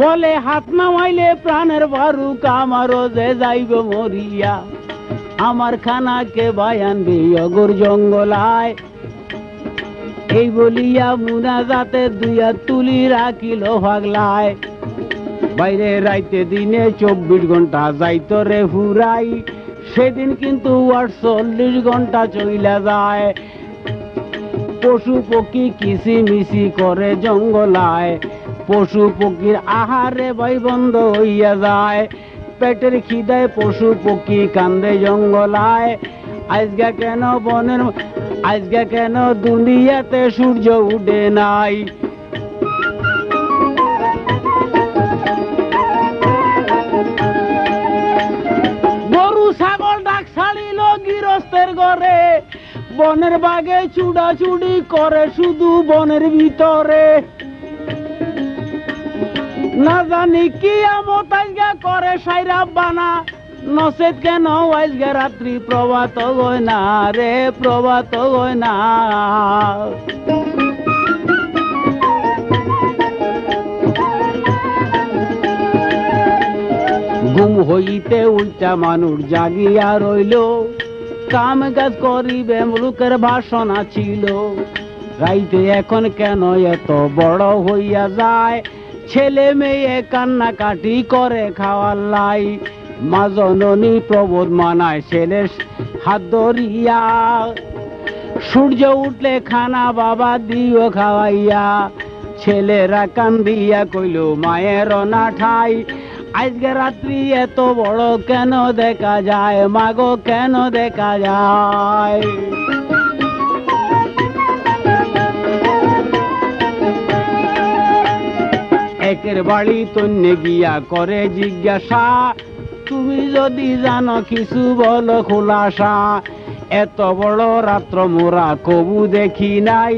[SPEAKER 2] বলে হাত নামাইলে প্রাণের ফারুক আমারও যে যাইব মরিয়া, আমার খানাকে বায়ানবি অগর জঙ্গলায়। এই বলিয়া মুনাজাতে 2 হাত তুলি রাখিল পাগলায়, বাইরে রাইতে দিনে 24 ঘন্টা যাইতো রে ফুরাই, সেদিন কিন্তু 48 ঘন্টা চইলা যায়, পশু পক্ষী কিচিমিচি করে জঙ্গলায়, পশু পক্ষীর আহারে ভাই বন্ধ হইয়া যায়, পেটের খিদায় পশু পক্ষী কান্দে জঙ্গলায়, আজকে কেন দুনিয়াতে সূর্য উঠে নাই। গরু ছাগল ডাক ছাড়িল গৃহস্থের ঘরে, বনের বাগে চুড়াচুড়ি করে শুধু বনের ভিতরে, না জানি কি আমত আজকে করে সাইরা বানা, নচেত কেন আজকে রাত্রি প্রভাত হয় না রে, প্রভাত হয় না। ঘুম হইতে উল্টা মানুষ জাগিয়া রইল, কাম কাজ করিবে মুলুকের বাসনা ছিল, রাইতে এখন কেন এত বড় হইয়া যায়, ছেলে মেয়ে কান্নাকাটি করে খাওয়ার লাই, মা জননী প্রবোধ মানায় ছেলের হাত ধরিয়া, সূর্য উঠলে খানা বাবা দিও খাওয়াইয়া, ছেলেরা কান্দিয়া কইল মায়ের না ঠাই, আজকে রাত্রি এত বড় কেন দেখা যায়, মাগো কেন দেখা যায়। একের বাড়ি তন্যে গিয়া করে জিজ্ঞাসা, তুমি যদি জানো কিছু বলো খোলাসা, এত বড় রাত্র মোরা কবু দেখি নাই,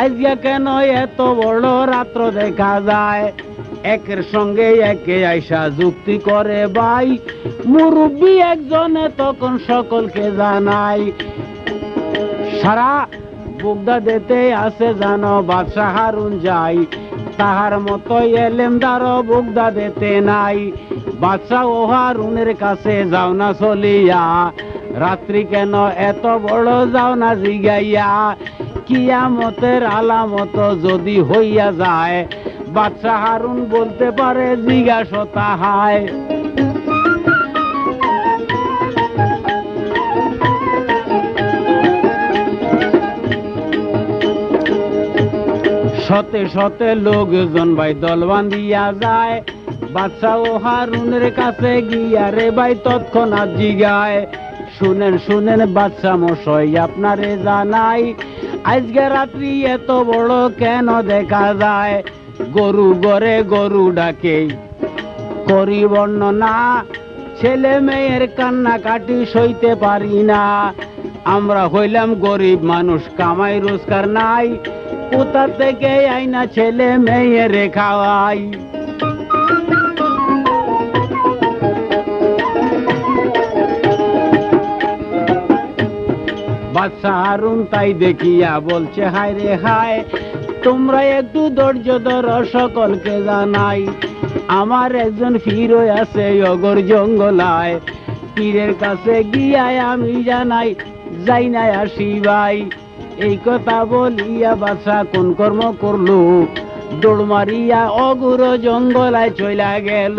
[SPEAKER 2] আজকে কেন এত বড় রাত্র দেখা যায়। একের সঙ্গে একে আইসা যুক্তি করে ভাই, মুরব্বী একজনে তখন সকলকে জানাই, সারা বুগদাদেতে আছে জানো বাদশাহ হারুন যাই, তাহার মতো এলেমদার বুগদাদেতে নাই। বাদশাহ ও হারুনের কাছে যাও না চলিয়া, রাত্রি কেন এত বড় যাও না জিগাইয়া, কিয়ামতের আলামত যদি হইয়া যায়, বাদশাহ হারুন বলতে পারে জিজ্ঞাসা তাহায়। শতে শতে লোকজন ভাই দল বান্ধিয়া যায়, বাদশাহ ও হারুনের কাছে গিয়া রে ভাই তৎক্ষণাৎ জিগায়, শুনেন শুনেন বাদশাহ মশাই আপনারে জানাই, আজকে রাত্রি এত বড় কেন দেখা যায়। গরু গরে গরু ডাকে করি বর্ণনা, ছেলে মেয়ের কান্না কাটি সইতে পারি না, আমরা হইলাম গরিব মানুষ কামাই রোজগার নাই, কোথা থেকে আইনা ছেলে মেয়ে রে খাওয়াই। বাদশাহ হারুন তাই দেখিয়া বলছে হায় রে হায়, তোমরা একটু ধৈর্য ধরো সকলকে জানাই, আমার একজন পীর আছে অগর জঙ্গলায়, পীরের কাছে গিয়ায় আমি জানাই যাই না আসি ভাই। এই কথা বলিয়া বাদশাহ কোন কর্ম করলো, দৌড় মারিয়া অগুর জঙ্গলায় চইলা গেল,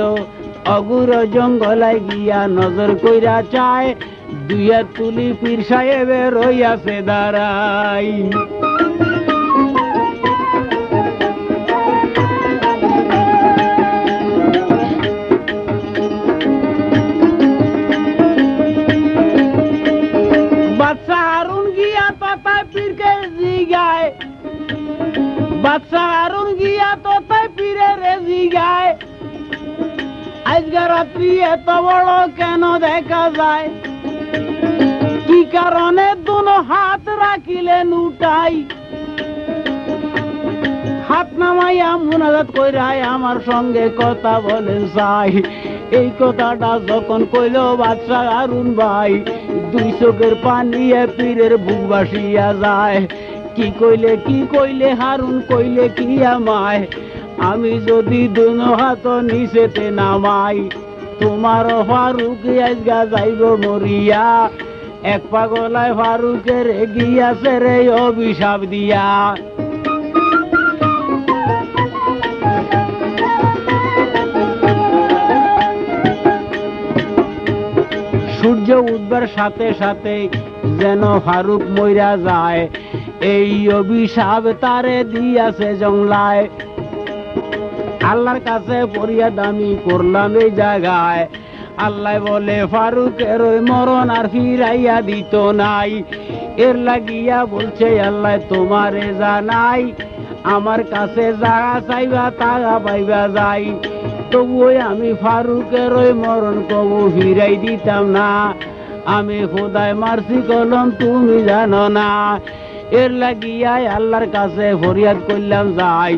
[SPEAKER 2] অগুর জঙ্গলায় গিয়া নজর কইরা চায়, দুইয়া তুলি পীর সাহেবের রইয়াছে দাঁড়াই। বাদশাহ হারুন গিয়া তথায় পীরকে জিগায়, বাদশাহ হারুন গিয়া তথায় পীরের জিগায়, আজকে রাত্রি এত বড় কেন দেখা যায়, কি কারণে দুনো হাত রাখিলেন উঠাই, হাত নামাইয়া মুনাজাত কইরাই আমার সঙ্গে কথা বলেন চাই। এই কথাটা যখন কইল বাদশাহ হারুন ভাই, দুই চোখের পানি পীরের বুক বাসিয়া যায়, কি কইলে হারুন কইলে কি আমায়, আমি যদি দুনো হাত নিচেতে নামাই, তোমার ফারুক আজগা যাইব মরিয়া, এক পাগলায় ফারুকের গিয়াছে রে অভিশাপ দিয়া। সূর্য উঠবার সাথে সাথে যেন ফারুক মইরা যায়, এই অভিশাপ তারে দিয়াছে জংলায়, আল্লাহর কাছে ফরিয়াদ আমি করলাম এই জায়গায়, আল্লাহ বলে ফারুকের ওই মরণ আর ফিরাইয়া দিত নাই, এর লাগিয়া বলছে আল্লাহ তোমারে জানাই, আমার কাছে যা চাইবা তা পাইবা যাই, তবুও আমি ফারুকের ওই মরণ কবু ফিরাই দিতাম না, আমি খোদায় মারছি কলম তুমি জানো না, এর লাগিয়া আল্লাহর কাছে ফরিয়াদ করলাম যাই,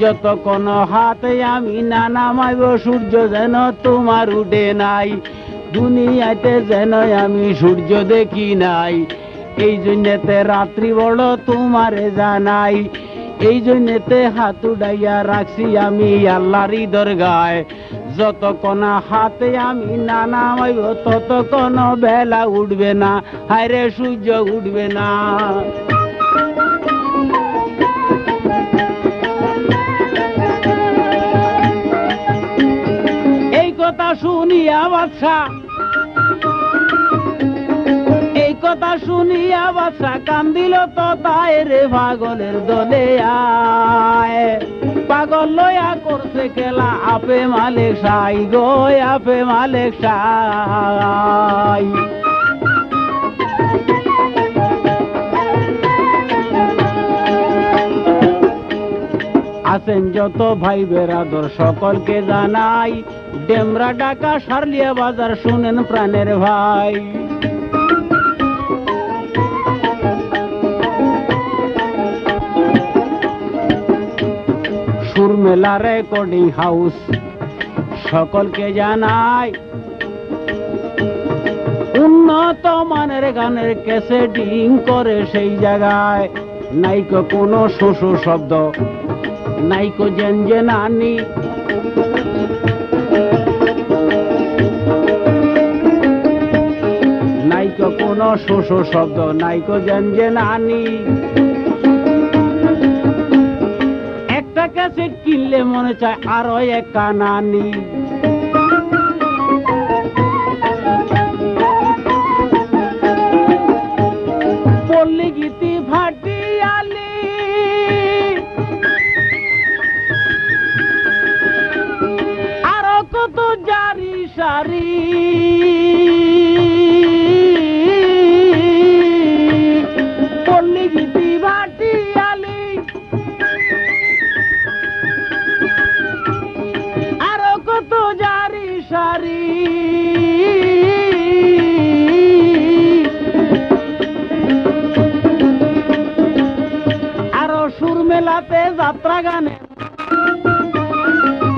[SPEAKER 2] যতক্ষণ হাতে আমি না নামাইব সূর্য যেন তোমার উঠে নাই, দুনিয়াতে যেন আমি সূর্য দেখি নাই, এই জন্যতে রাত্রি বড় তোমারে জানাই, এই জন্যতে হাত উড়াইয়া রাখছি আমি আল্লাহরই দরগায়, যতক্ষণ হাতে আমি না নামাইব ততক্ষণ বেলা উঠবে না, হায়রে সূর্য উঠবে না। এই কথা শুনিয়া বাদশা, এই কথা শুনিয়া বাদশা কান্দিল তো তাই রে পাগলের দলে আয়, পাগল লয়া করছে খেলা আপে মালিক সাই গো আপে মালিক সাই। আছেন যত ভাই বেরাদর সকলকে জানাই, ডেমরা ঢাকা সারলিয়া বাজার শুনেন প্রাণের ভাই, সুরমেলা রেকর্ডিং হাউস সকলকে জানাই উন্নত মানের গানের ক্যাসেটিং করে সেই জায়গায় নাইকো কোনো শোষো শব্দ নাইকো জেনজেনানি নাইকো কোনো শোষো শব্দ নাইকো জেনজেনানি একটা ক্যাসেট কিনলে মনে চায় আরো এক কানানি পল্লী গীতি ভাটিয়ালি আরো কত জারি সারি পল্লী গীতি ভাটিয়ালি আরো কত জারি সারি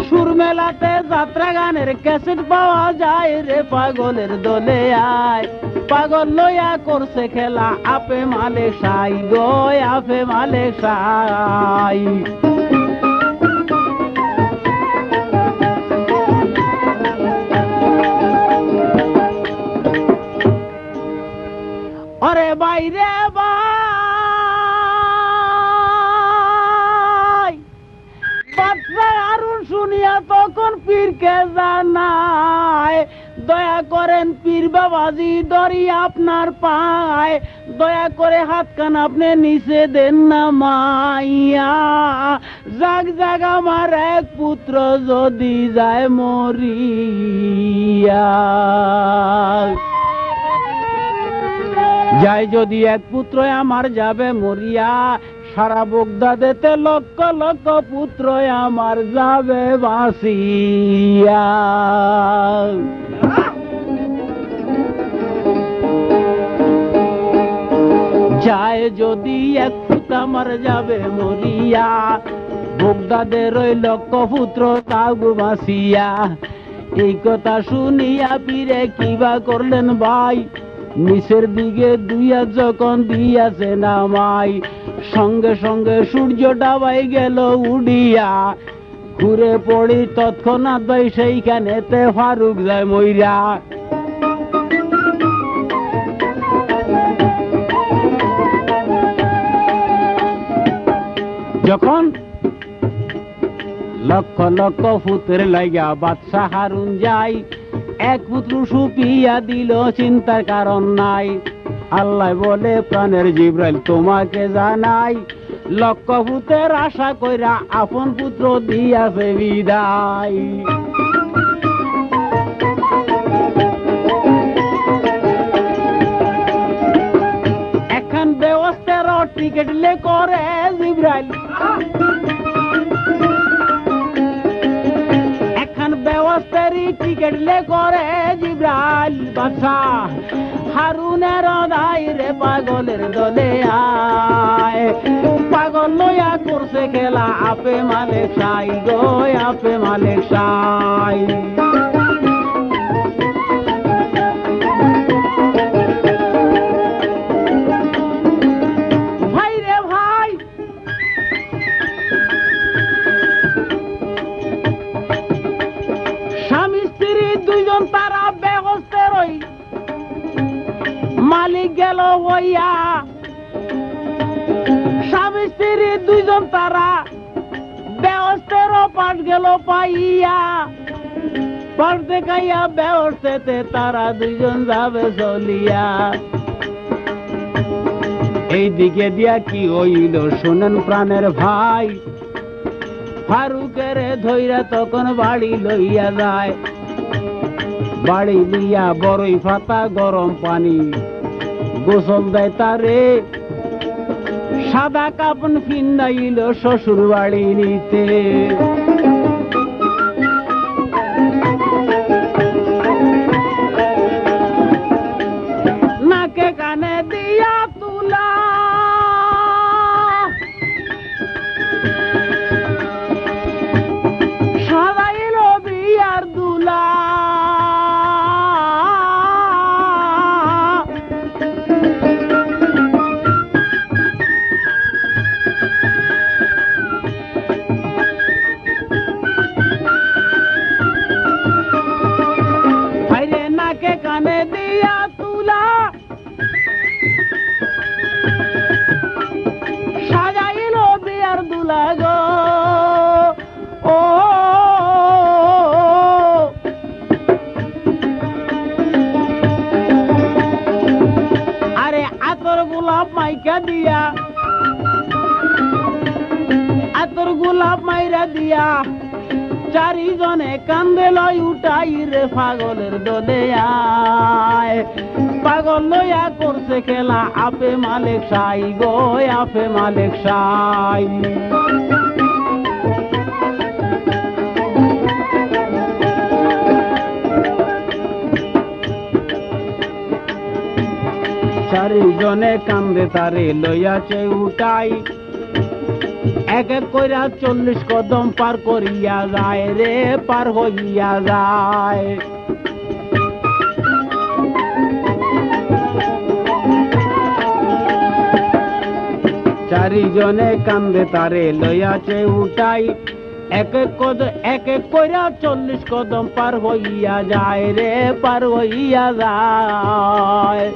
[SPEAKER 2] সুরমেলাতে যাত্রা গানের ক্যাসেট পাওয়া যায় রে পাগলের দলে আয় পাগল লইয়া করছে খেলা আপে মালে সাই গো আপে মালে সাই ওরে বাইরে শুনিয়া তখন পীরকে জানায় দয়া করেন পীর বাবাজি ধরি আপনার পায় দয়া করে হাতখান আপনি নিচে দেন না মাইয়া জাগ জাগ আমার এক পুত্র যদি যায় মরিয়া যায় যদি এক পুত্র আমার যাবে মরিয়া সারা বগদাদেতে লক্ষ লক্ষ পুত্র আমার যাবে বাঁচিয়া যায় যদি এক পুত্র আমার যাবে মরিয়া বগদাদের ওই লক্ষ পুত্র তাও বাঁচিয়া এই কথা শুনিয়া পীরে কিবা করলেন ভাই নিচের দিকে দুইয়া যখন দিয়াছে নামাই সঙ্গে সঙ্গে সূর্য ডাবাই গেল উড়িয়া ঘুরে পড়ি তৎক্ষণাৎ ভাই সেইখানেতে ফারুক যায় মইরা যখন লক্ষ লক্ষ পুত্রের লাইগা বাদশা হারুন যায় এক পুত্র সুপিয়া দিল চিন্তার কারণ নাই আল্লাহ বলে প্রাণের জিব্রাইল তোমাকে জানাই লক্ষ পুত্রের আশা কইরা আপন পুত্র দিয়াছে বিদায় এখন ব্যবস্থার টিকিট লে করে জিব্রাইল ব্যবস্থারি টিকিট লে করে জিব্রাইল বাদশা হারুনের দাই রে পাগলের দলে আয় পাগল লইয়া করছে খেলা আপে মালে সাই গো আপে মালে সাই ভাই রে ভাই স্বামী স্ত্রী দুইজন তারা ব্যবস্থার ওই মালিক গেল হইয়া স্বামী স্ত্রী দুইজন তারা ব্যবস্থার পাঠ গেল পাইয়া পাঠ দেখাইয়া ব্যবস্থাতে তারা দুইজন যাবে চলিয়া এই দিকে দিয়া কি হইল শোনেন প্রাণের ভাই ফারুকের ধইরা তখন বাড়ি লইয়া যায় বাড়ি লইয়া বড়ই পাতা গরম পানি গোসল দেয় তারে সাদা কাপন ফিন্দাইল শ্বশুর বাড়ি নিতে নাকে কানে দিয়া তুলা গো ও আরে আতর গোলাপ মাইকা দিয়া আতর গোলাপ মাইরা দিয়া চারিজনে কান্দে লয় উঠাই রে পাগলের দলে আয় পাগল লইয়া করছে খেলা আপে মালিক সাই গো আপে মালিক সাই চারিজনে কান্দে তারে লইয়াছে উঠাই এক এক কইরা 40 কদম পার করিয়া যায় রে পার হইয়া যায় চারিজনে কান্দে তারে লইয়াছে উঠাই এক এক কইরা 40 কদম পার হইয়া যায় রে পার হইয়া যায়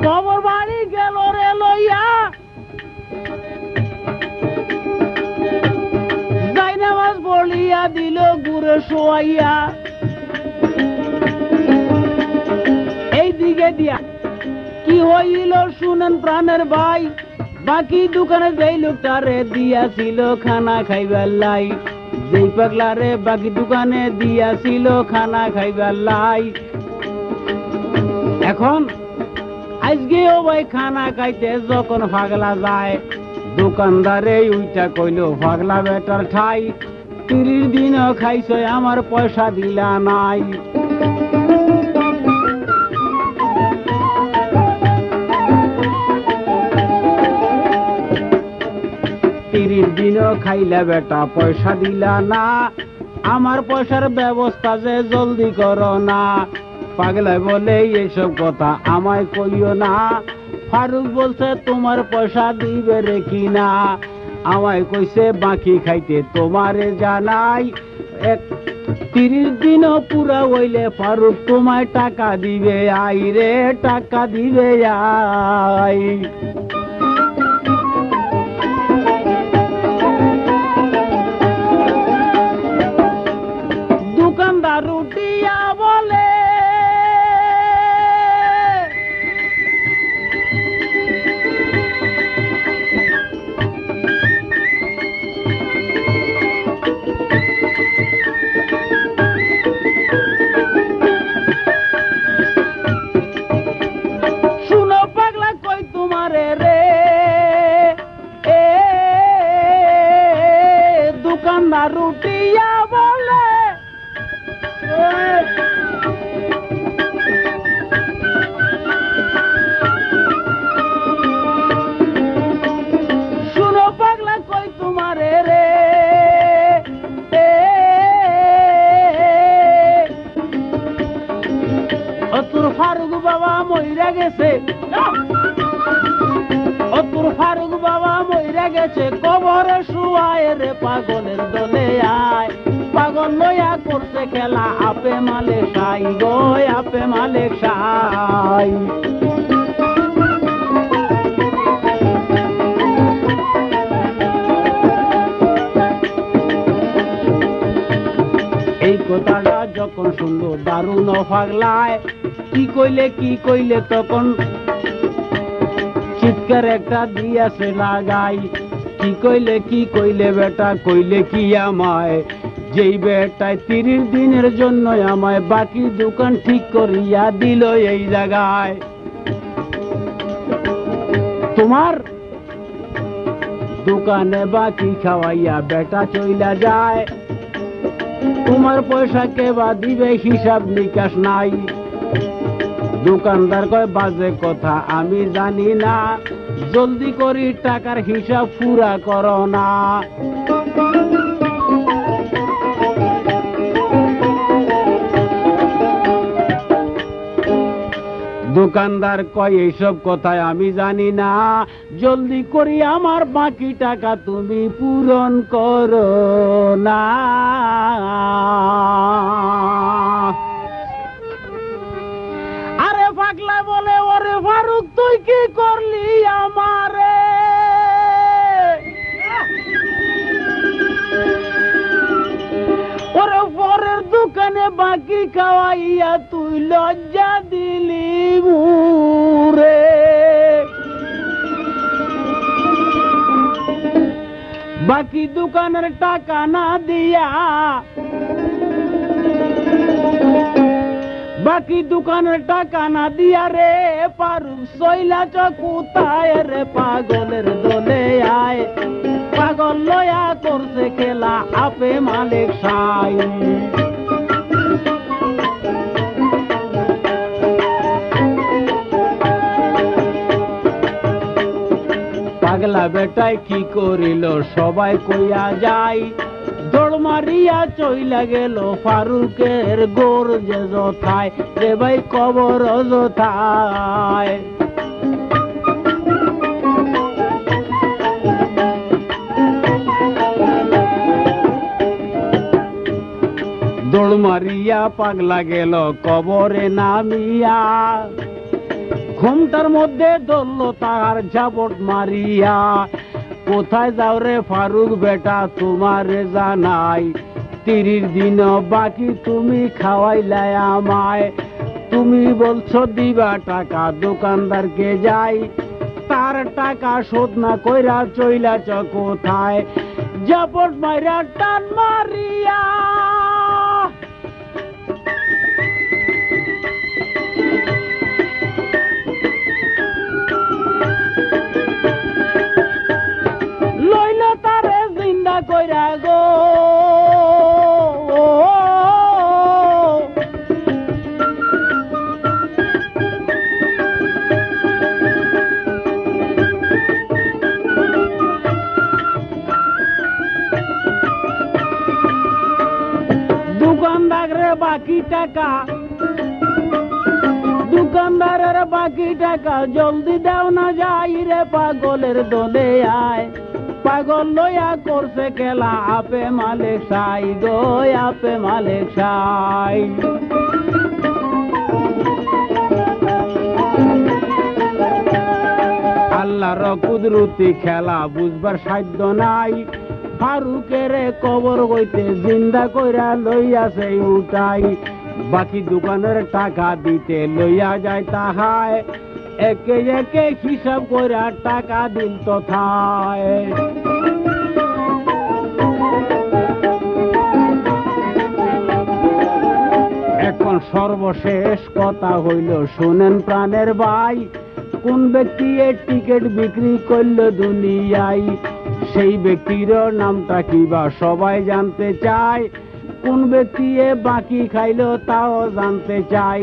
[SPEAKER 2] কবর বাড়ি গেল রে লইয়া যাই নামাজ বলিয়া দিল গুড়ে শোয়াইয়া এই দিকে দিয়া কি হইল শুনেন প্রাণের ভাই বাকি দোকানে যেই লোকটারে দিয়াছিল খানা খাইবার লাই যেই পাগলারে বাকি দোকানে দিয়াছিল খানা খাইবার লাই এখন আজকেও ভাই খানা খাইতে যখন পাগলা যায় দোকানদারে উইটা কইল পাগলা বেটার ঠাই 30 দিনও খাইছ আমার পয়সা দিলা নাই 30 দিনও খাইলা বেটা পয়সা দিলা না আমার পয়সার ব্যবস্থা যে জলদি করো না পাগলা বলে এইসব কথা আমায় কইও না ফারুক বলছে তোমার পয়সা দিবে রে কিনা আমায় কইছে বাকি খাইতে তোমারে জানাই 30 দিনও পুরা হইলে ফারুক তোমায় টাকা দিবে আই রে টাকা দিবে আই দোকানদার উঠিয়া বলে রুটিয়া বলে শুনো পাগলা কই তোমারে রে ও তোর ফারুক বাবা মইরা গেছে তোর ফারুক বাবা মইরা গেছে কবরে শুয়ায় রে পাগলের দলে আয় পাগল লইয়া করছে খেলা আপে মালে সাই গো আপে মালে সাই এই কথাটা যখন শুনলো দারুণ পাগলায় কি কইলে তখন চিৎকার একটা দিয়াছে লাগাই কি কইলে বেটা কইলে কি আমায় যেই বেটায় 30 দিনের জন্য আমায় বাকি দোকান ঠিক করিয়া দিল এই জায়গায় তোমার দোকানে বাকি খাওয়াইয়া বেটা চইলা যায় তোমার পয়সা কে বা দিবে হিসাব নিকাশ নাই দোকানদার কয় বাজে কথা আমি জানি না জলদি করি টাকার হিসাব পুরা করো না দোকানদার কয় এইসব কথায় আমি জানি না, জলদি করি আমার বাকি টাকা তুমি পূরণ করো না। আরে পাগলা বলে, ওরে ফারুক তুই কি করলি আমারে? ওরে পরের দোকানে বাকি খাওয়াইয়া তুই লজ্জা দিলি মুরে। বাকি দোকানের টাকা না দিয়া, বাকি দোকানের টাকা না দিয়া রে ফারুক সইলা চকুতায় রে পাগলের দলে আয়। পাগল লয়া করছে খেলা আপে মালিক সাই। পাগলা বেটায় কি করিল সবাই কইয়া যায়, দৌড় মারিয়া চইলা গেল ফারুকের গোর যে যথায় রে ভাই কবর যথায়। দৌড় মারিয়া পাগলা গেল কবরে নামিয়া, ঘুমটার মধ্যে ধরল তার ঝাপট মারিয়া। কোথায় যাও রে ফারুক বেটা তোমারে জানাই, 30 দিন বাকি তুমি খাওয়াইলাই আমায়। তুমি বলছো দিবা টাকা দোকানদারকে যাই, তার টাকা শোধ না কইরা চইলাছ কোথায়? ঝাপট মারিয়া টান মারিয়া লইল তারে জিন্দা কইরা গো। দোকানদারের বাকি টাকা, দোকানদারের বাকি টাকা জলদি দাও না যাই রে পাগলের দলে আয়। পাগল লয়া করছে খেলা আপে মালিক সাই গো আপে মালিক সাই। আল্লাহর কুদরতি খেলা বুঝবার সাধ্য নাই, ফারুকের কবর হইতে জিন্দা কইরা লইয়াছে উঠাই। বাকি দোকানের টাকা দিতে লইয়া যায় তাহায়, একে একে হিসাব কইরা টাকা দিল তথায়। এখন সর্বশেষ কথা হইল শুনেন প্রাণের ভাই, কোন ব্যক্তি এর টিকিট বিক্রি করল দুনিয়ায়, সেই ব্যক্তির নামটা কিবা সবাই জানতে চায়। কোন ব্যক্তি বাকি খাইলো তাও জানতে চাই।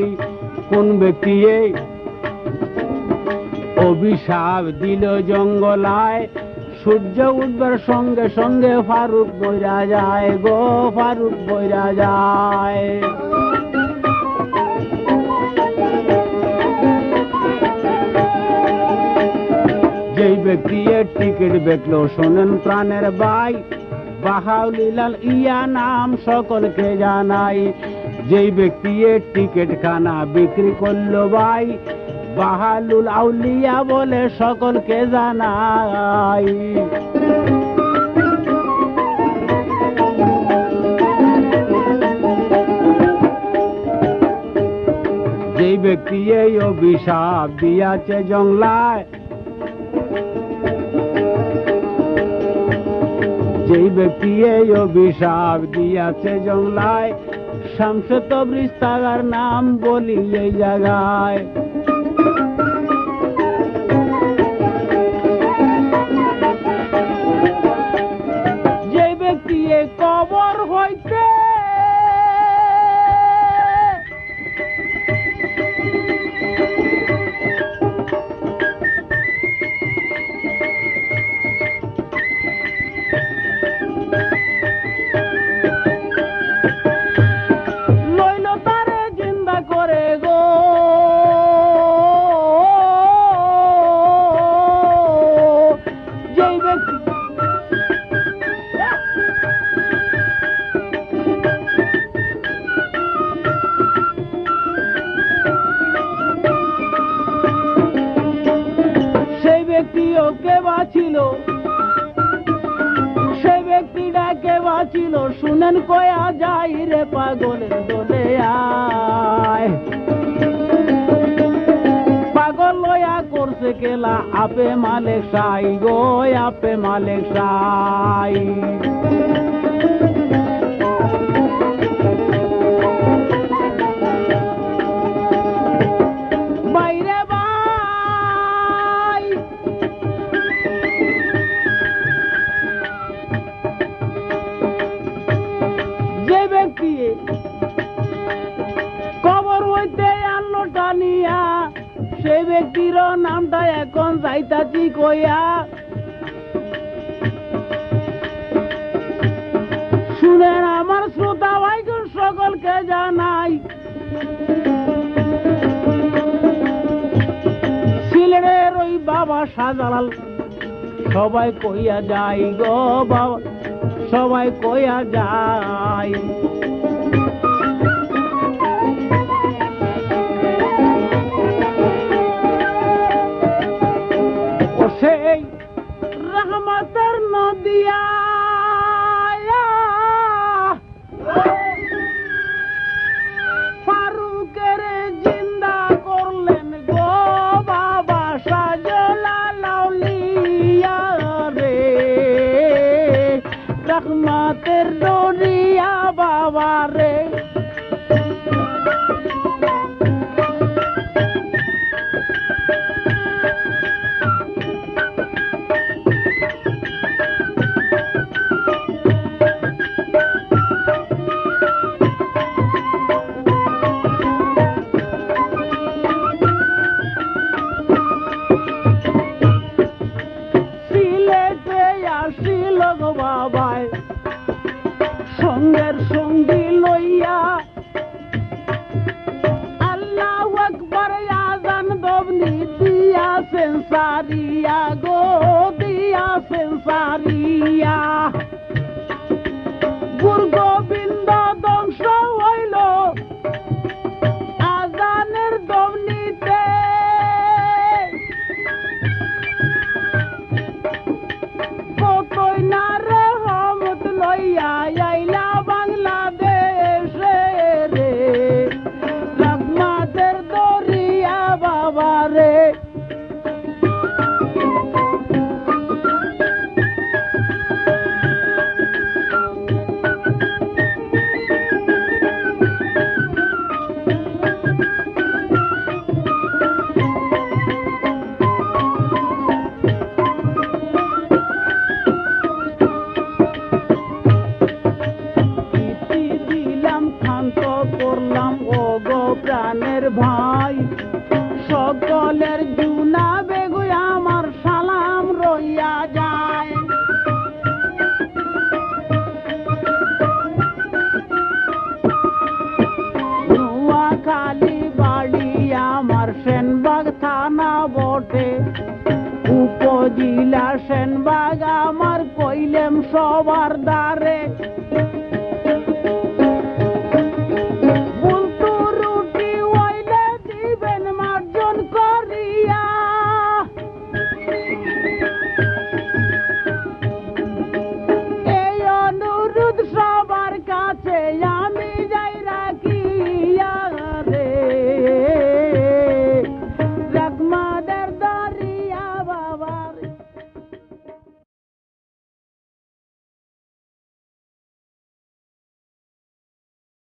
[SPEAKER 2] কোন ব্যক্তি অভিশাপ দিল জঙ্গলায়, সূর্য উঠবার সঙ্গে সঙ্গে ফারুক বইরা যায় গো ফারুক বইরা যায়। যেই ব্যক্তি টিকিট বেচলো শোনেন প্রাণের ভাই, বাহাউলিলাল ইয়া নাম সকলকে জানাই। যেই ব্যক্তি টিকিট খানা বিক্রি করলো ভাই, বাহালুল আউলিয়া বলে সকলকে জানাই। যেই ব্যক্তি এই অভিশাপ দিয়াছে জংলায়, যেই ব্যক্তি এই অভিশাপ দিয়াছে জংলায়, শামসে তবরিজ তার নাম বলি এই জায়গায়। যেই ব্যক্তি এই কবর হইতে লইল তারে জিন্দা করে গো। ছিল শুনেন কয়া যাই রে পাগলের দলে আয় পাগল লয়া করছে কেলা আপে মালিক সাই গো আপে মালিক সাই বাইরে ভাই যে ব্যক্তি কবর হইতে আনলো টানিয়া সেই ব্যক্তির নামটা এখন যাইতাছি কইয়া শুনেন আমার শ্রোতা ভাইগণ সকলকে জানাই সিলেটের ওই বাবা শাহজালাল সবাই কইয়া যাই গো বাবা সবাই কইয়া যায় ও সেই রহমতের নদিয়া ফারুকের জিন্দা করলেন গো বাবা শাহজালাল আউলিয়া রে রহমতের দরিয়া বাবা রে সিলেটে আসিল গো বাবায় সঙ্গের সঙ্গী লইয়া আল্লাহু আকবার আযান দবনি দিয়াছেন সারিয়া গো দিয়াছেন সারিয়া গুরু গোবিন্দ ধ্বংস হইল আযানের দবনিতে কতই না রহমত লইয়া আইলা বাংলাদেশে রে রহমতের দরিয়া বাবা রে ইতি দিলাম ক্ষান্ত করলাম ও গো প্রাণের ভাই সকলের জুনা বেগু আমার সালাম রইয়া যায় নোয়াখালী বাড়ি আমার সেনবাগ থানা বটে উপজেলা সেনবাগ আমার কইলেম সবার দ্বারে